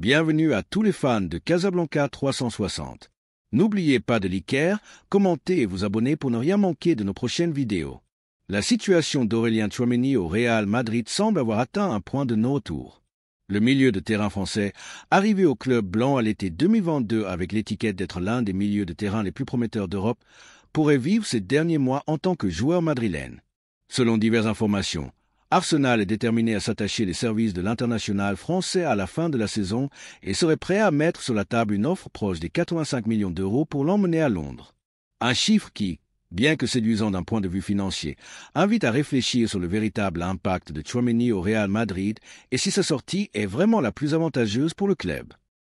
Bienvenue à tous les fans de Casablanca 360. N'oubliez pas de liker, commenter et vous abonner pour ne rien manquer de nos prochaines vidéos. La situation d'Aurélien Tchouaméni au Real Madrid semble avoir atteint un point de non-retour. Le milieu de terrain français, arrivé au club blanc à l'été 2022 avec l'étiquette d'être l'un des milieux de terrain les plus prometteurs d'Europe, pourrait vivre ces derniers mois en tant que joueur madrilène. Selon diverses informations, Arsenal est déterminé à s'attacher les services de l'international français à la fin de la saison et serait prêt à mettre sur la table une offre proche des 85 millions d'euros pour l'emmener à Londres. Un chiffre qui, bien que séduisant d'un point de vue financier, invite à réfléchir sur le véritable impact de Tchouaméni au Real Madrid et si sa sortie est vraiment la plus avantageuse pour le club.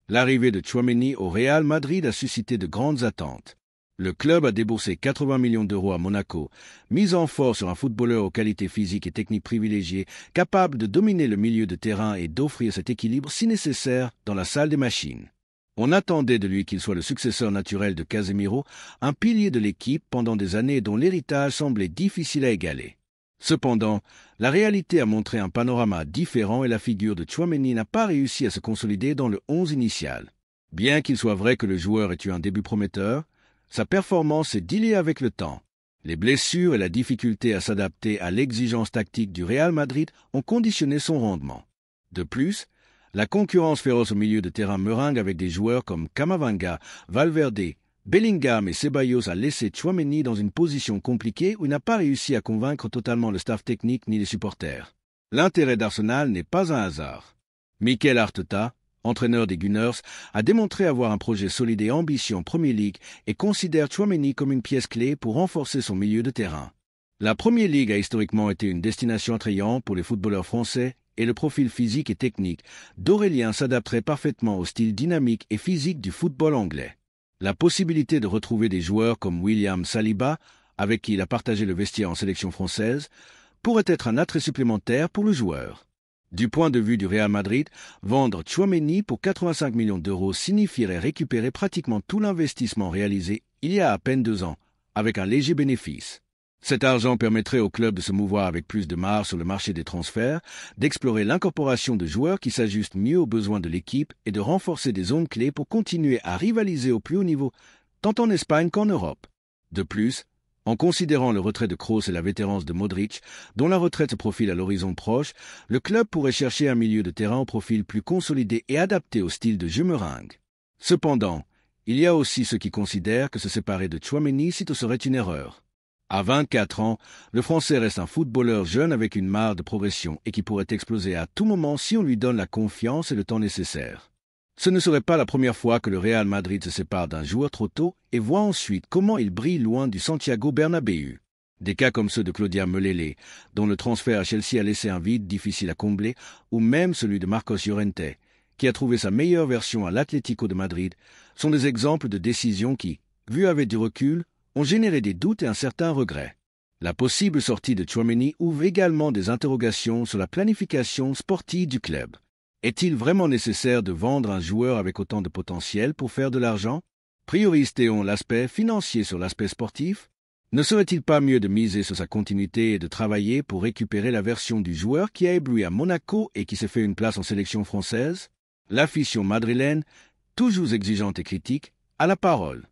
L'arrivée de Tchouaméni au Real Madrid a suscité de grandes attentes. Le club a déboursé 80 millions d'euros à Monaco, misant fort sur un footballeur aux qualités physiques et techniques privilégiées, capable de dominer le milieu de terrain et d'offrir cet équilibre si nécessaire dans la salle des machines. On attendait de lui qu'il soit le successeur naturel de Casemiro, un pilier de l'équipe pendant des années dont l'héritage semblait difficile à égaler. Cependant, la réalité a montré un panorama différent et la figure de Tchouaméni n'a pas réussi à se consolider dans le 11 initial. Bien qu'il soit vrai que le joueur ait eu un début prometteur, sa performance s'est diluée avec le temps. Les blessures et la difficulté à s'adapter à l'exigence tactique du Real Madrid ont conditionné son rendement. De plus, la concurrence féroce au milieu de terrain meringue avec des joueurs comme Camavinga, Valverde, Bellingham et Ceballos a laissé Tchouaméni dans une position compliquée où il n'a pas réussi à convaincre totalement le staff technique ni les supporters. L'intérêt d'Arsenal n'est pas un hasard. Mikel Arteta, entraîneur des Gunners, a démontré avoir un projet solide et ambitieux en Premier League et considère Tchouaméni comme une pièce clé pour renforcer son milieu de terrain. La Premier League a historiquement été une destination attrayante pour les footballeurs français et le profil physique et technique d'Aurélien s'adapterait parfaitement au style dynamique et physique du football anglais. La possibilité de retrouver des joueurs comme William Saliba, avec qui il a partagé le vestiaire en sélection française, pourrait être un attrait supplémentaire pour le joueur. Du point de vue du Real Madrid, vendre Tchouaméni pour 85 millions d'euros signifierait récupérer pratiquement tout l'investissement réalisé il y a à peine 2 ans, avec un léger bénéfice. Cet argent permettrait au club de se mouvoir avec plus de marge sur le marché des transferts, d'explorer l'incorporation de joueurs qui s'ajustent mieux aux besoins de l'équipe et de renforcer des zones clés pour continuer à rivaliser au plus haut niveau, tant en Espagne qu'en Europe. De plus, en considérant le retrait de Kroos et la vétérance de Modric, dont la retraite se profile à l'horizon proche, le club pourrait chercher un milieu de terrain au profil plus consolidé et adapté au style de jeu meringue. Cependant, il y a aussi ceux qui considèrent que se séparer de Tchouaméni sitôt serait une erreur. À 24 ans, le Français reste un footballeur jeune avec une marge de progression et qui pourrait exploser à tout moment si on lui donne la confiance et le temps nécessaire. Ce ne serait pas la première fois que le Real Madrid se sépare d'un joueur trop tôt et voit ensuite comment il brille loin du Santiago Bernabéu. Des cas comme ceux de Claudia Melele, dont le transfert à Chelsea a laissé un vide difficile à combler, ou même celui de Marcos Llorente, qui a trouvé sa meilleure version à l'Atlético de Madrid, sont des exemples de décisions qui, vues avec du recul, ont généré des doutes et un certain regret. La possible sortie de Tchouaméni ouvre également des interrogations sur la planification sportive du club. Est-il vraiment nécessaire de vendre un joueur avec autant de potentiel pour faire de l'argent? Priorise-t-on l'aspect financier sur l'aspect sportif? Ne serait-il pas mieux de miser sur sa continuité et de travailler pour récupérer la version du joueur qui a ébloui à Monaco et qui s'est fait une place en sélection française? L'afition madrilène, toujours exigeante et critique, a la parole.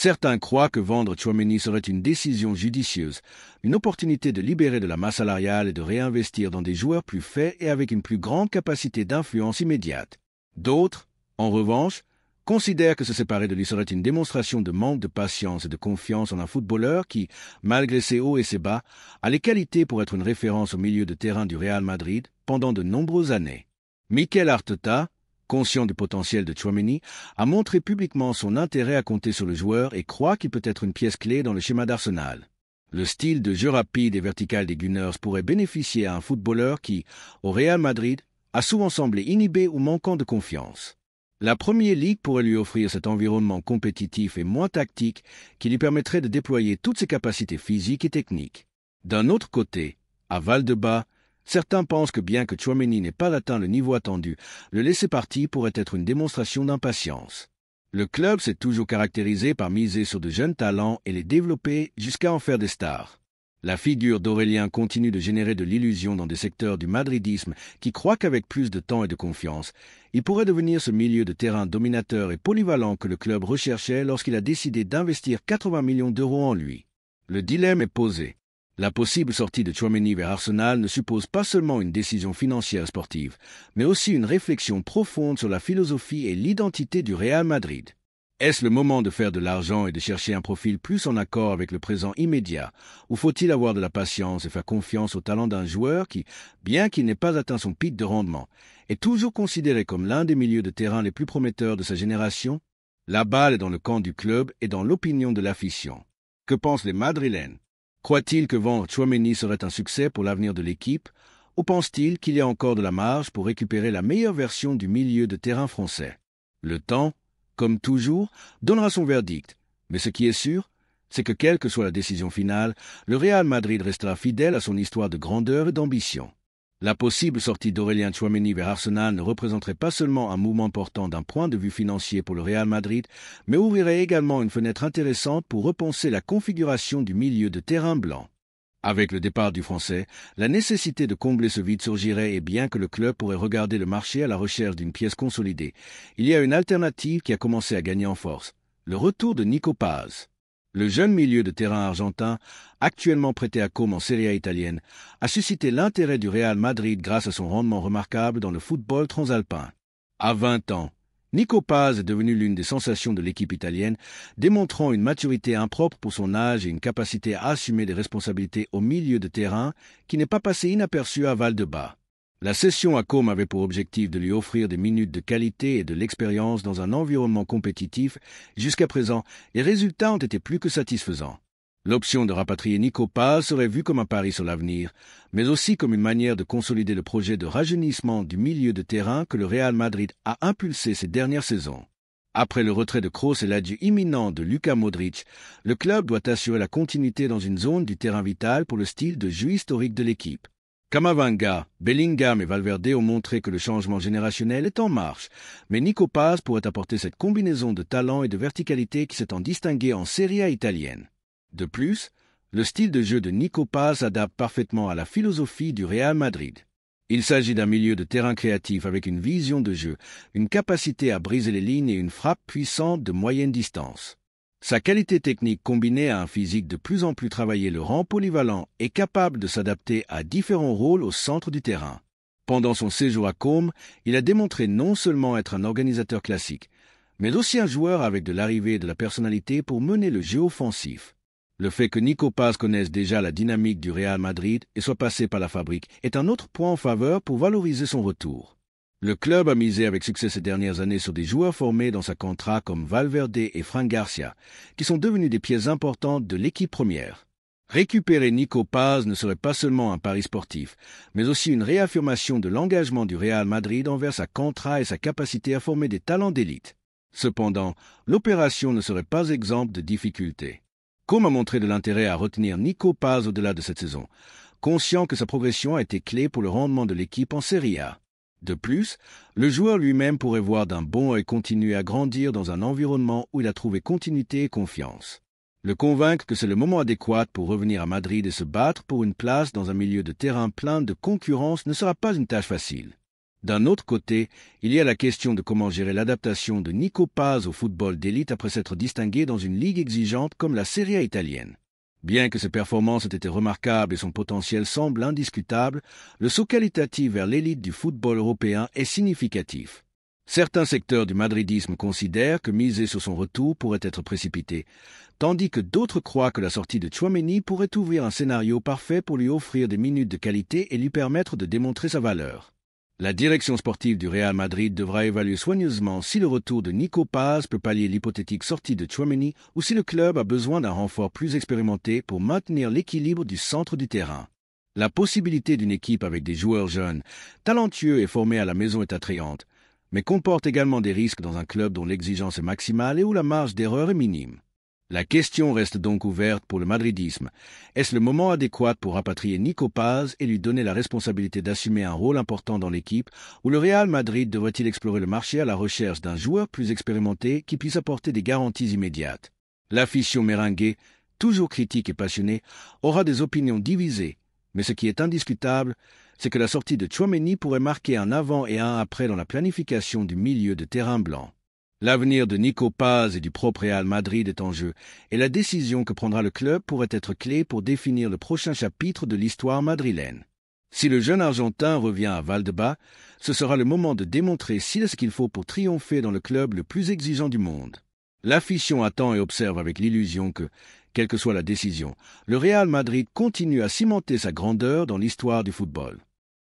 Certains croient que vendre Tchouaméni serait une décision judicieuse, une opportunité de libérer de la masse salariale et de réinvestir dans des joueurs plus faits et avec une plus grande capacité d'influence immédiate. D'autres, en revanche, considèrent que se séparer de lui serait une démonstration de manque de patience et de confiance en un footballeur qui, malgré ses hauts et ses bas, a les qualités pour être une référence au milieu de terrain du Real Madrid pendant de nombreuses années. Mikel Arteta, conscient du potentiel de Tchouaméni, a montré publiquement son intérêt à compter sur le joueur et croit qu'il peut être une pièce clé dans le schéma d'Arsenal. Le style de jeu rapide et vertical des Gunners pourrait bénéficier à un footballeur qui, au Real Madrid, a souvent semblé inhibé ou manquant de confiance. La Premier League pourrait lui offrir cet environnement compétitif et moins tactique qui lui permettrait de déployer toutes ses capacités physiques et techniques. D'un autre côté, à Val-de-Bas, certains pensent que bien que Tchouaméni n'ait pas atteint le niveau attendu, le laisser partir pourrait être une démonstration d'impatience. Le club s'est toujours caractérisé par miser sur de jeunes talents et les développer jusqu'à en faire des stars. La figure d'Aurélien continue de générer de l'illusion dans des secteurs du madridisme qui croient qu'avec plus de temps et de confiance, il pourrait devenir ce milieu de terrain dominateur et polyvalent que le club recherchait lorsqu'il a décidé d'investir 80 millions d'euros en lui. Le dilemme est posé. La possible sortie de Tchouaméni vers Arsenal ne suppose pas seulement une décision financière sportive, mais aussi une réflexion profonde sur la philosophie et l'identité du Real Madrid. Est-ce le moment de faire de l'argent et de chercher un profil plus en accord avec le présent immédiat, ou faut-il avoir de la patience et faire confiance au talent d'un joueur qui, bien qu'il n'ait pas atteint son pic de rendement, est toujours considéré comme l'un des milieux de terrain les plus prometteurs de sa génération? La balle est dans le camp du club et dans l'opinion de l'afition. Que pensent les Madrilènes? Croient-ils que vendre Tchouaméni serait un succès pour l'avenir de l'équipe, ou pensent-ils qu'il y a encore de la marge pour récupérer la meilleure version du milieu de terrain français? Le temps, comme toujours, donnera son verdict, mais ce qui est sûr, c'est que quelle que soit la décision finale, le Real Madrid restera fidèle à son histoire de grandeur et d'ambition. La possible sortie d'Aurélien Tchouaméni vers Arsenal ne représenterait pas seulement un mouvement important d'un point de vue financier pour le Real Madrid, mais ouvrirait également une fenêtre intéressante pour repenser la configuration du milieu de terrain blanc. Avec le départ du Français, la nécessité de combler ce vide surgirait et bien que le club pourrait regarder le marché à la recherche d'une pièce consolidée, il y a une alternative qui a commencé à gagner en force, le retour de Nico Paz. Le jeune milieu de terrain argentin, actuellement prêté à Comme en Serie A italienne, a suscité l'intérêt du Real Madrid grâce à son rendement remarquable dans le football transalpin. À 20 ans, Nico Paz est devenu l'une des sensations de l'équipe italienne, démontrant une maturité impropre pour son âge et une capacité à assumer des responsabilités au milieu de terrain qui n'est pas passée inaperçue à Valdebebas. La cession à Comme avait pour objectif de lui offrir des minutes de qualité et de l'expérience dans un environnement compétitif. Jusqu'à présent, les résultats ont été plus que satisfaisants. L'option de rapatrier Nico Paz serait vue comme un pari sur l'avenir, mais aussi comme une manière de consolider le projet de rajeunissement du milieu de terrain que le Real Madrid a impulsé ces dernières saisons. Après le retrait de Kroos et l'adieu imminent de Luka Modric, le club doit assurer la continuité dans une zone du terrain vital pour le style de jeu historique de l'équipe. Camavinga, Bellingham et Valverde ont montré que le changement générationnel est en marche, mais Nico Paz pourrait apporter cette combinaison de talent et de verticalité qui s'est en distingué en Serie A italienne. De plus, le style de jeu de Nico Paz s'adapte parfaitement à la philosophie du Real Madrid. Il s'agit d'un milieu de terrain créatif avec une vision de jeu, une capacité à briser les lignes et une frappe puissante de moyenne distance. Sa qualité technique combinée à un physique de plus en plus travaillé le rend polyvalent et capable de s'adapter à différents rôles au centre du terrain. Pendant son séjour à Comme, il a démontré non seulement être un organisateur classique, mais aussi un joueur avec de l'arrivée et de la personnalité pour mener le jeu offensif. Le fait que Nico Paz connaisse déjà la dynamique du Real Madrid et soit passé par la fabrique est un autre point en faveur pour valoriser son retour. Le club a misé avec succès ces dernières années sur des joueurs formés dans sa contra comme Valverde et Fran Garcia, qui sont devenus des pièces importantes de l'équipe première. Récupérer Nico Paz ne serait pas seulement un pari sportif, mais aussi une réaffirmation de l'engagement du Real Madrid envers sa contra et sa capacité à former des talents d'élite. Cependant, l'opération ne serait pas exempte de difficultés. Comme a montré de l'intérêt à retenir Nico Paz au-delà de cette saison, conscient que sa progression a été clé pour le rendement de l'équipe en Serie A. De plus, le joueur lui-même pourrait voir d'un bon œil continuer à grandir dans un environnement où il a trouvé continuité et confiance. Le convaincre que c'est le moment adéquat pour revenir à Madrid et se battre pour une place dans un milieu de terrain plein de concurrence ne sera pas une tâche facile. D'un autre côté, il y a la question de comment gérer l'adaptation de Nico Paz au football d'élite après s'être distingué dans une ligue exigeante comme la Serie A italienne. Bien que ses performances aient été remarquables et son potentiel semble indiscutable, le saut qualitatif vers l'élite du football européen est significatif. Certains secteurs du madridisme considèrent que miser sur son retour pourrait être précipité, tandis que d'autres croient que la sortie de Tchouaméni pourrait ouvrir un scénario parfait pour lui offrir des minutes de qualité et lui permettre de démontrer sa valeur. La direction sportive du Real Madrid devra évaluer soigneusement si le retour de Nico Paz peut pallier l'hypothétique sortie de Tchouaméni ou si le club a besoin d'un renfort plus expérimenté pour maintenir l'équilibre du centre du terrain. La possibilité d'une équipe avec des joueurs jeunes, talentueux et formés à la maison est attrayante, mais comporte également des risques dans un club dont l'exigence est maximale et où la marge d'erreur est minime. La question reste donc ouverte pour le madridisme. Est-ce le moment adéquat pour rapatrier Nico Paz et lui donner la responsabilité d'assumer un rôle important dans l'équipe, ou le Real Madrid devrait-il explorer le marché à la recherche d'un joueur plus expérimenté qui puisse apporter des garanties immédiates? L'afición merengue toujours critique et passionné, aura des opinions divisées. Mais ce qui est indiscutable, c'est que la sortie de Tchouaméni pourrait marquer un avant et un après dans la planification du milieu de terrain blanc. L'avenir de Nico Paz et du propre Real Madrid est en jeu, et la décision que prendra le club pourrait être clé pour définir le prochain chapitre de l'histoire madrilène. Si le jeune Argentin revient à Valdebebas, ce sera le moment de démontrer s'il a ce qu'il faut pour triompher dans le club le plus exigeant du monde. L'afición attend et observe avec l'illusion que, quelle que soit la décision, le Real Madrid continue à cimenter sa grandeur dans l'histoire du football.